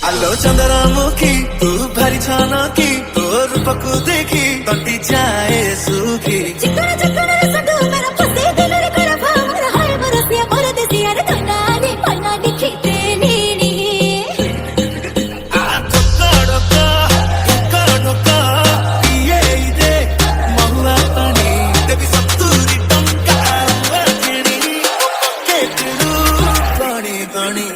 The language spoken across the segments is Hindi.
आलो चंद्रमुखी तू भारी छानकी तोर रूपकू देखी तंटी जाए सुखी चिकन चिकन सडू मेरा फसे दिल रे कर भाव मेरा हाय बरसिया मोर देसिया रे धनानी पन्नानी खीते नीनी आ कोड़को कोड़को ये दे महुआ पानी देवी सत्तूरी टंका वजनी के तू पानी पानी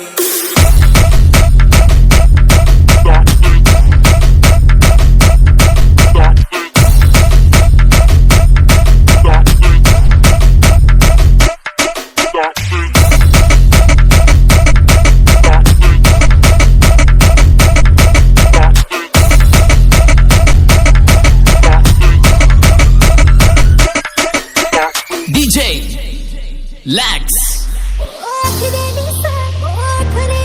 DJ Lax आखरे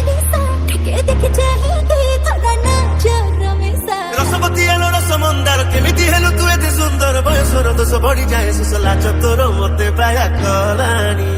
निसा के देख चाहेंगे थोड़ा ना जरा मेसा रसमती आलो रसमंदार केमिति हेलु तू एते सुंदर बयसर दोष बढ़ी जाए सुसला चतुर मते पाया कलानी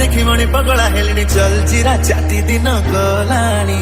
देखी मणि पगला हेलिनी चल चिरा चाती दिन गलानी।